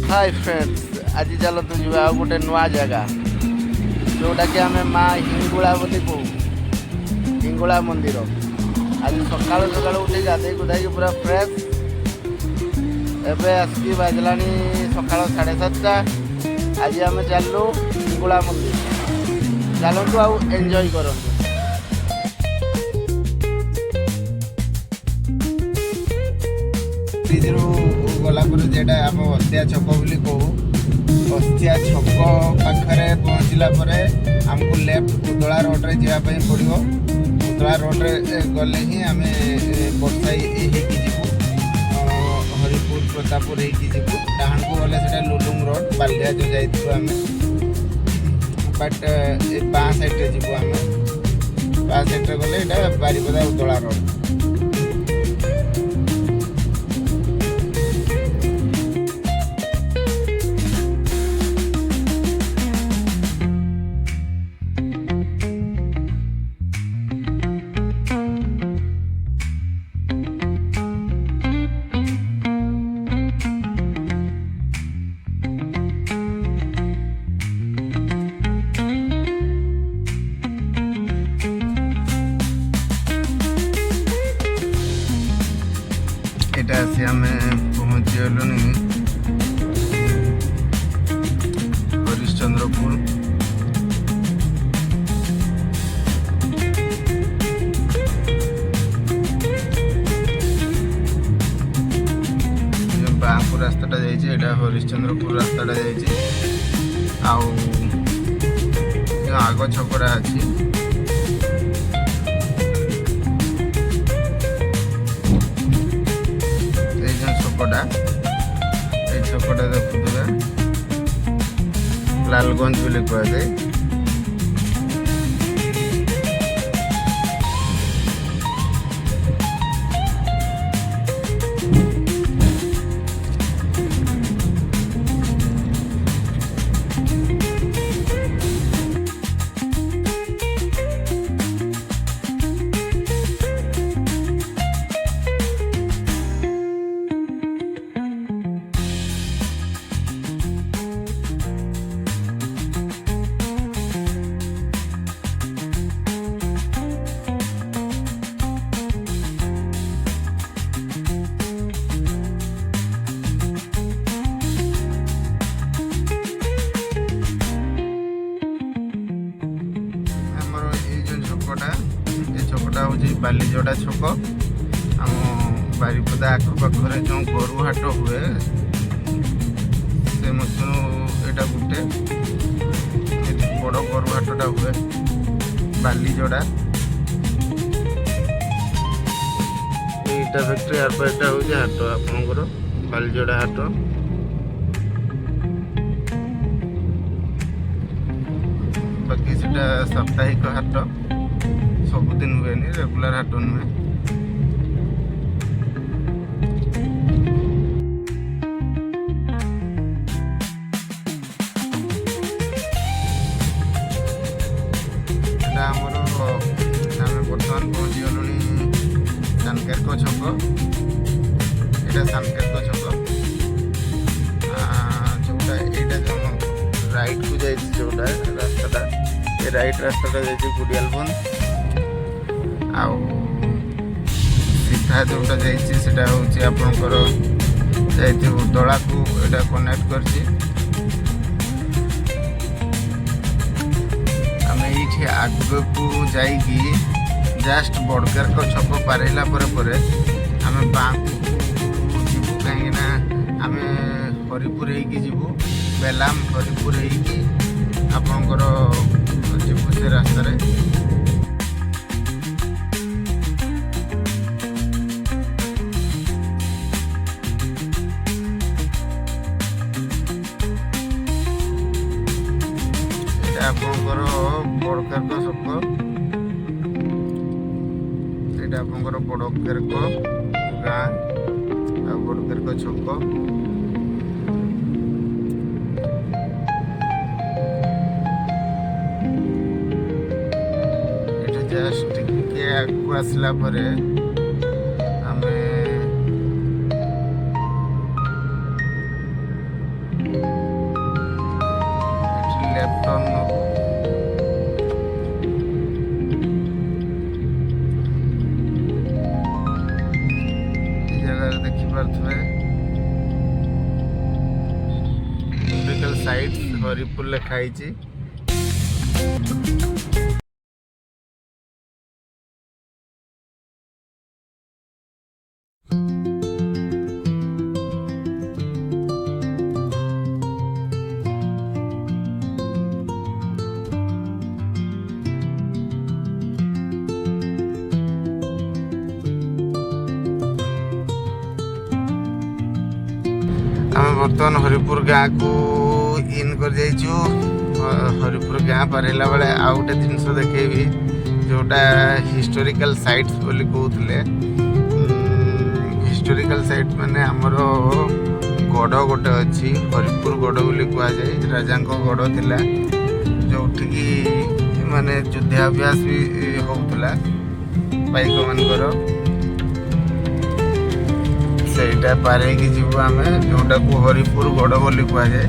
Hi friends आज चलतु जा गोटे नुआ जगह जोटा कि आम माँ हिंगुला बोली कहू हिंगुला मंदिर। आज सका सका उठे गाधे गुधाई पूरा फ्रेश एवं आसिक बाजला सका 7:30। आज आम चलू हिंगुला मंदिर चलतु आउ एंजॉय करूँ। गला जेटा आम अस्तिया छक बोली कहू अस्तिया छक पाखे पहुँचला आमको लेफ्ट उदला रोड रे जावाई पड़ो। उदला रोड रे गले ही आम बरसाई जीवु हरिपुर प्रतापुर जीवु। डाहाण को गले से लुलुंग रोड बालिया जो जाइए आम बट बाँ साइड जीवु आम बाँ साइड गले बारिपदा उदला रोड। एटा से आम पहुँची गलुनि हरिश्चंद्रपुर। बाँकु रास्ता जाइए हरिश्चंद्रपुर रास्ता जाइए आग छकड़ा अच्छी। छकटा देखुए लालगंज बोली कहुए। छकटा हूँ बालीजड़ा छक आम बारिपदा आखपाखे जो गोरु हाट हुए से यहाँ गोटे बड़ गोरु हाटा हुए बालीजड़ा ईटा फैक्ट्री आरपाटा हूँ हाट आपंकर बालीजड़ा हाट। बाकी से साप्ताहिक हाट सबुदिन हुए रेगुलर हाट नुहे। बर्तमान पहुँची गलु सानकेरको छक। यहाँ सानकेरको छक जोटा जो राइट को जाइए जोटा रास्ता ये राइट रास्ता जाइए गुडियालबंद आउ सीधा जोटा जाइए हूँ आपणकर जाइए उदला को यहाँ कनेक्ट कर ये आग को जाइकी जस्ट बड़कर को छक पारला आम बाँक जीवु कहीं आम हरिपुर जीवु बेलाम हरिपुर आपणकर जीवु से रास्तार। आपणकर बड़केरक छक यहाँ आपणकर बड़केरक गाँ आ बड़केरक छक। ये जस्ट टिके आगू आसला आम साइड हरिपुर लिखाई। आम बर्तमान हरिपुर गाँ को इन कर जाइचु। हरिपुर गाँ पारला बेले आउ गोटे जिनस देखेबी जोटा हिस्टोरिकल साइट्स बोली कहते। हिस्टोरिकल साइट्स माने हमर गड़ गोटे अच्छी हरिपुर गड़ बोली कह जाए। राजा गड़ थिला जोठिकी माने युद्धाभ्यास भी होउतला पाइक मानकर। ସେଇଟା ପାରେଇକି ଯିବୁ ଆମେ ଯୋଉଟାକୁ ହରିପୁର ଗଡ଼ ବୋଲି କୁହାଯାଏ।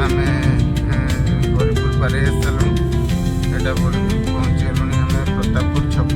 आमे हरिपुर पारे चलूँ एटा पहुँची गलुँ आम प्रतापपुर छक।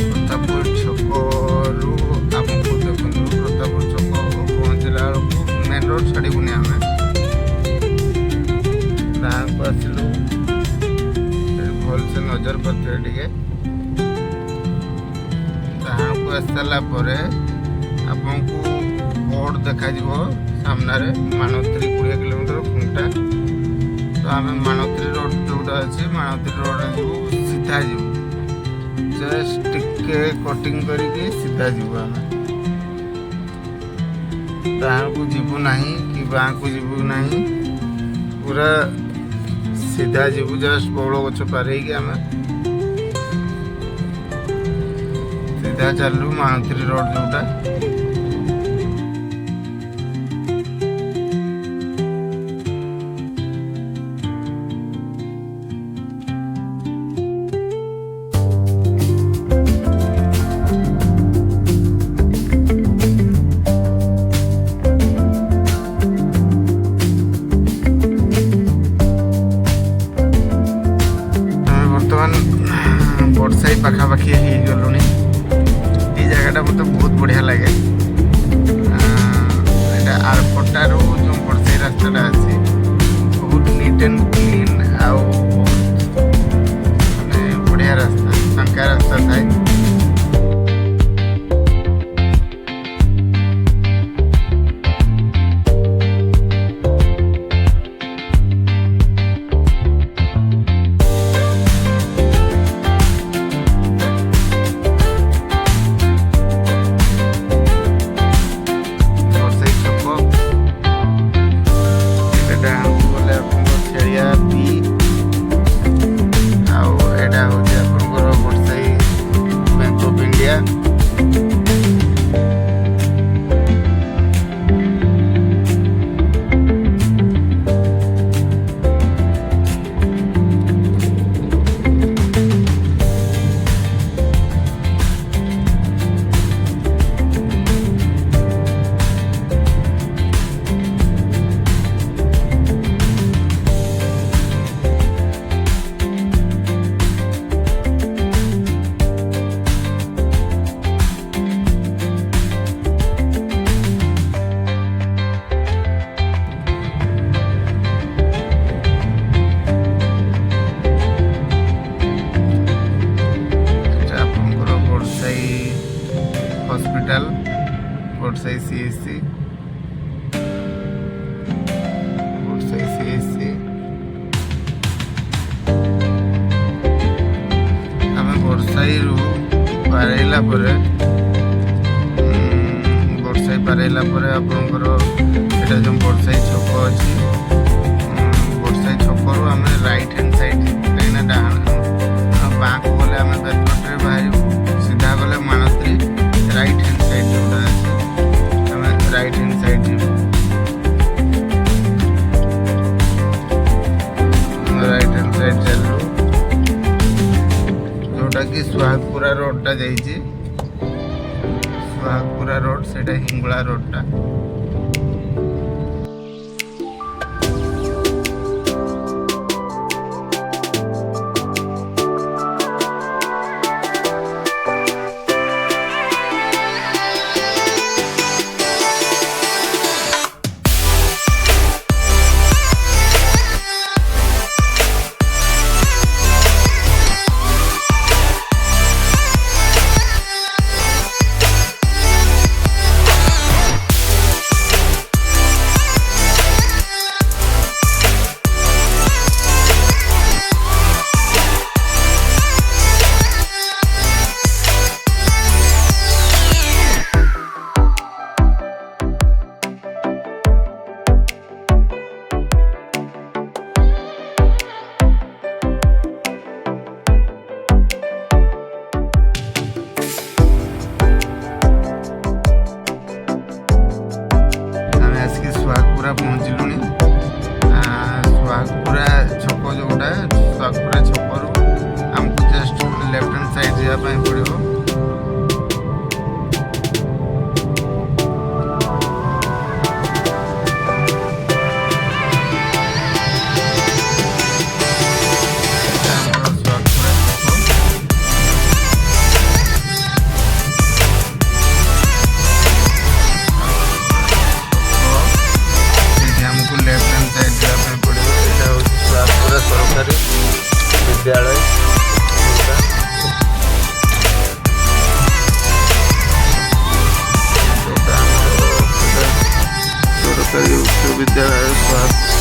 प्रतापपुर छकू आमको देखो प्रतापपुर छक पहुँचला बेलू मेन रोड छाड़बूनी आम गाँ को आसलु भलसे नजर पड़े टे गाँ को आस सारापर आपको बोर्ड देखा सामने मानवत्री 20 किलोमीटर खुंटा। तो आम मानवत्री रोड जोटा अच्छे मानवत्री रोड जीव सीधा जीव जस्ट टिके कटिंग करके सीधा जीव आम गाँ को जीवु ना कि बाँ को जीवु ना पूरा सीधा जीवु जस्ट बौल गछ पार आम सीधा चलू मानवत्री रोड जोटा। बड़साई पाखापाखि हो गलुनी। ये जगह मतलब बहुत बढ़िया लगे। आरपटार जो बड़साई रास्ता अच्छी बहुत नीट एंड क्लीन आउ बढ़िया रास्ता फांका रास्ता थाए। हॉस्पिटल बड़साई सीएससी आम बड़साई पारला आपणकर एटा जो बड़साई छक अच्छी बड़साई छकरू आम राइट हैंड साइड कहीं डाण बाँ को गले आम बेतपटे बाहर सीधा गले मानवत्री राइट हैंड साइड जोटा अच्छे आम राइट हैंड साइड रोडटा जाइए सुहागपुरा रोड से हिंगुला रोडटा सुहागपुरा पहुँचलुଣି सुहागपुरा छक जोटा सुहागपुरा छक आमको जस्ट लेफ्ट हैंड साइड जावाई पड़ो सरकारी विद्यालय सरकारी उच्च विद्यालय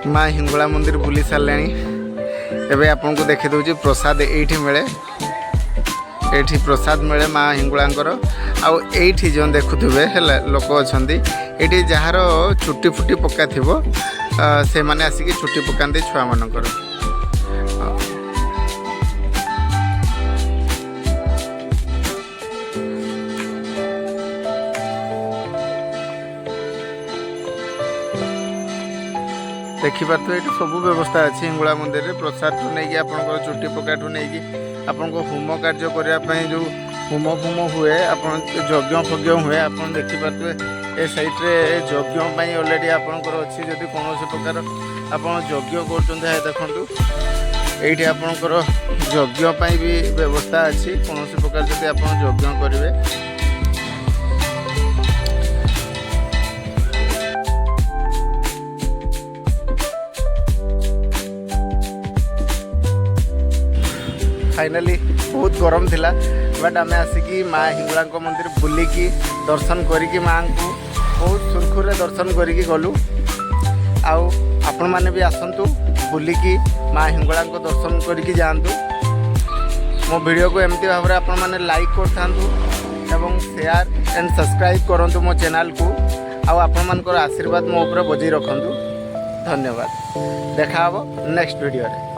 माँ हिंगुला मंदिर बुली सारे एवं आपन को देखी दूसरी प्रसाद ये मिले ये प्रसाद मिले माँ हिंगुलांकर आईठी जो देखुवे लोक अच्छा ये जार छुट्टी फुटी पका थी से मैंने आसिक छुट्टी पकाते छुआ मानकर देखिपार तो ये सब व्यवस्था अच्छी हिंगुला मंदिर में प्रसाद ठू नहीं आपंकर चुट्टी पका ठू नहीं आपन को होम कार्य करने जो होम फुम हुए आप यज्ञ फज्ञ हुए आप देखिपारे ए सैट्रे यज्ञ अलरेडी आपंकर अच्छी जदि कौन प्रकार आप यज्ञ कर देखु ये आपंकर यज्ञ भी व्यवस्था अच्छी कौन प्रकार जब आप यज्ञ करेंगे फाइनाली बहुत गरम थिला बट आम आसिकी माँ हिंगुला मंदिर बुलिकी दर्शन करिकी माँ को बहुत सुरखुर दर्शन करिकी गलु आउ आपण मैंने भी आसतु बुलिकी माँ हिंगुला दर्शन करिकी जातु मो वीडियो को एमती भाव में आपण मैंने लाइक करूँ शेयर एंड सब्सक्राइब करूँ मो चैनल को आपण मान आशीर्वाद मो ऊपर बजाई रखु धन्यवाद देखा नेक्स्ट वीडियो रे।